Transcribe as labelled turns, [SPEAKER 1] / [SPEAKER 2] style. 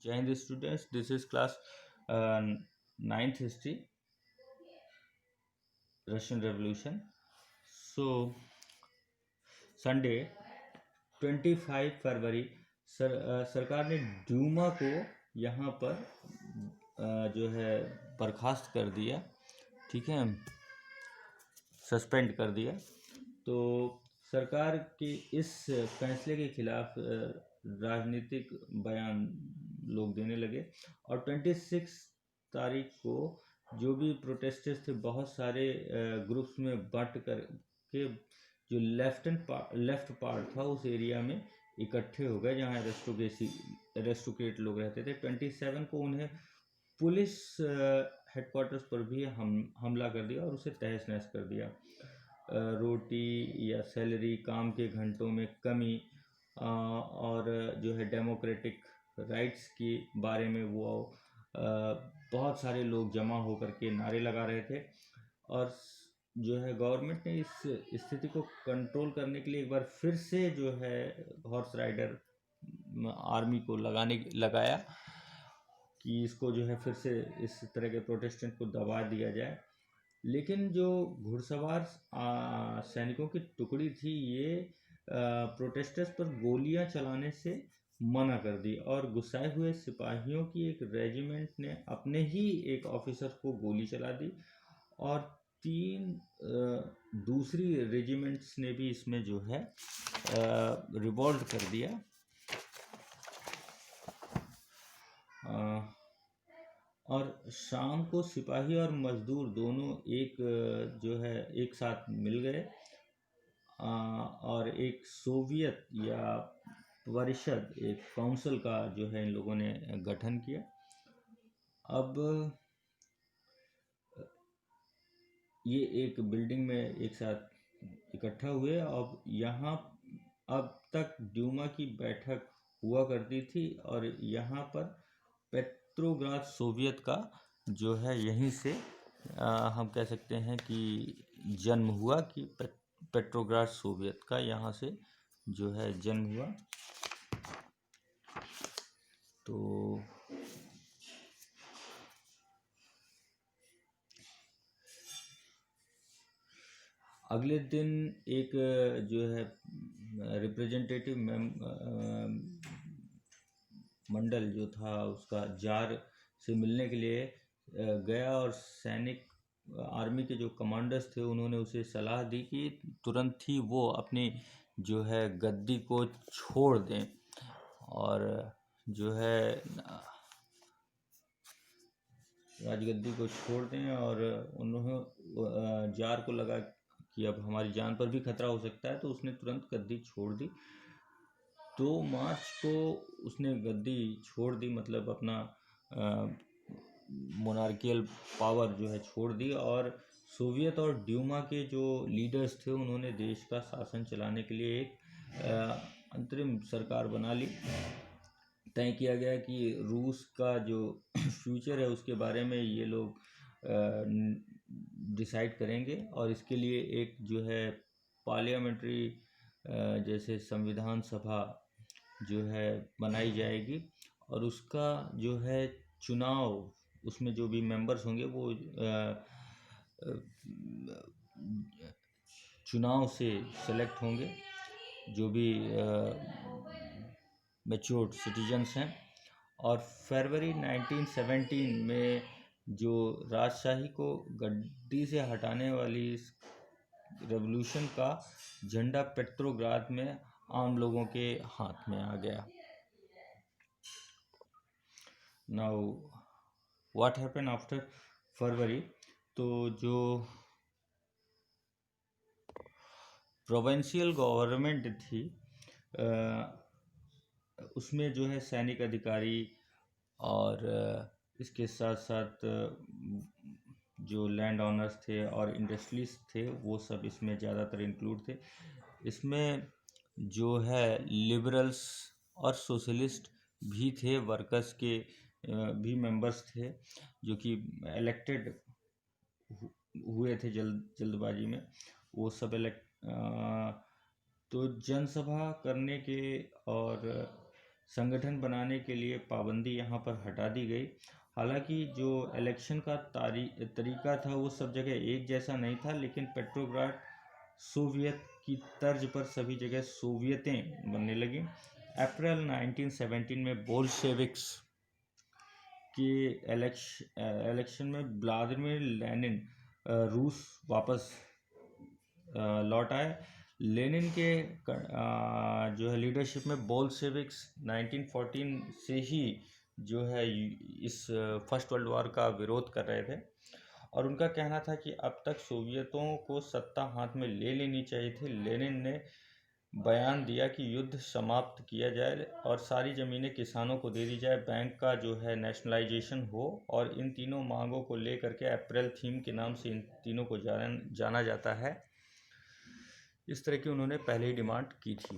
[SPEAKER 1] Jai Hind students, this is class 9th history, Russian Revolution. So Sunday 25 फरवरी सरकार ने Dumas को यहाँ पर जो है बर्खास्त कर दिया, ठीक है, सस्पेंड कर दिया। तो सरकार के इस फैसले के खिलाफ राजनीतिक बयान लोग देने लगे और 26 तारीख को जो भी प्रोटेस्टर्स थे बहुत सारे ग्रुप्स में बंट कर के जो लेफ्ट पार्ट था उस एरिया में इकट्ठे हो गए जहाँ एरिस्टोक्रेट लोग रहते थे। 27 को उन्हें पुलिस हेडक्वार्टर्स पर भी हमला कर दिया और उसे तहस नहस कर दिया। रोटी या सैलरी, काम के घंटों में कमी और जो है डेमोक्रेटिक राइट्स के बारे में वो बहुत सारे लोग जमा होकर के नारे लगा रहे थे। और जो है गवर्नमेंट ने इस स्थिति को कंट्रोल करने के लिए एक बार फिर से जो है हॉर्स राइडर आर्मी को लगाया कि इसको जो है फिर से इस तरह के प्रोटेस्टेंट को दबा दिया जाए। लेकिन जो घुड़सवार सैनिकों की टुकड़ी थी ये प्रोटेस्टर्स पर गोलियां चलाने से मना कर दी और गुस्साए हुए सिपाहियों की एक रेजिमेंट ने अपने ही एक ऑफिसर को गोली चला दी और 3 दूसरी रेजिमेंट्स ने भी इसमें जो है रिवॉल्ट कर दिया। और शाम को सिपाही और मजदूर दोनों एक साथ मिल गए और एक सोवियत या परिषद, एक काउंसिल का जो है इन लोगों ने गठन किया। अब ये एक बिल्डिंग में एक साथ इकट्ठा हुए। अब यहाँ अब तक ड्यूमा की बैठक हुआ करती थी और यहाँ पर पेट्रोग्राद सोवियत का जो है यहीं से हम कह सकते हैं कि जन्म हुआ कि पेट्रोग्राद सोवियत का यहाँ से जो है जन्म हुआ। तो अगले दिन एक जो है रिप्रेजेंटेटिव मंडल जो था उसका जार से मिलने के लिए गया और सैनिक आर्मी के जो कमांडर्स थे उन्होंने उसे सलाह दी कि तुरंत ही वो अपनी जो है गद्दी को छोड़ दें और जो है राजगद्दी को छोड़ दें। और उन्होंने जार को लगा कि अब हमारी जान पर भी खतरा हो सकता है तो उसने तुरंत गद्दी छोड़ दी। 2 मार्च को उसने गद्दी छोड़ दी, मतलब अपना मोनार्कियल पावर जो है छोड़ दी और सोवियत और ड्यूमा के जो लीडर्स थे उन्होंने देश का शासन चलाने के लिए एक अंतरिम सरकार बना ली। तय किया गया कि रूस का जो फ्यूचर है उसके बारे में ये लोग डिसाइड करेंगे और इसके लिए एक जो है पार्लियामेंट्री जैसे संविधान सभा जो है बनाई जाएगी और उसका जो है चुनाव, उसमें जो भी मेंबर्स होंगे वो चुनाव से सेलेक्ट होंगे, जो भी मैच्योर्ड सिटीजन्स हैं। और फरवरी 1917 में जो राजशाही को गद्दी से हटाने वाली रेवोल्यूशन का झंडा पेट्रोग्राद में आम लोगों के हाथ में आ गया। नाउ व्हाट हैपन आफ्टर फरवरी, तो जो प्रोविंशियल गवर्नमेंट थी उसमें जो है सैनिक अधिकारी और इसके साथ साथ जो लैंड ऑनर्स थे और इंडस्ट्रीज थे वो सब इसमें ज़्यादातर इंक्लूड थे। इसमें जो है लिबरल्स और सोशलिस्ट भी थे, वर्कर्स के भी मेंबर्स थे जो कि इलेक्टेड हुए थे जल्दबाजी में, वो सब तो जनसभा करने के और संगठन बनाने के लिए पाबंदी यहाँ पर हटा दी गई। हालांकि जो इलेक्शन का तरीका था वो सब जगह एक जैसा नहीं था, लेकिन पेट्रोग्राड सोवियत की तर्ज पर सभी जगह सोवियतें बनने लगी। अप्रैल 1917 में बोल्शेविक्स के इलेक्शन में व्लादिमीर लेनिन रूस वापस लौट आए। लेनिन के जो है लीडरशिप में बोल्शेविक्स 1914 से ही जो है इस फर्स्ट वर्ल्ड वॉर का विरोध कर रहे थे, और उनका कहना था कि अब तक सोवियतों को सत्ता हाथ में ले लेनी चाहिए थी। लेनिन ने बयान दिया कि युद्ध समाप्त किया जाए और सारी ज़मीनें किसानों को दे दी जाए, बैंक का जो है नेशनलाइजेशन हो, और इन तीनों मांगों को लेकर के अप्रैल थीम के नाम से इन तीनों को जाना जाता है। इस तरह की उन्होंने पहले ही डिमांड की थी।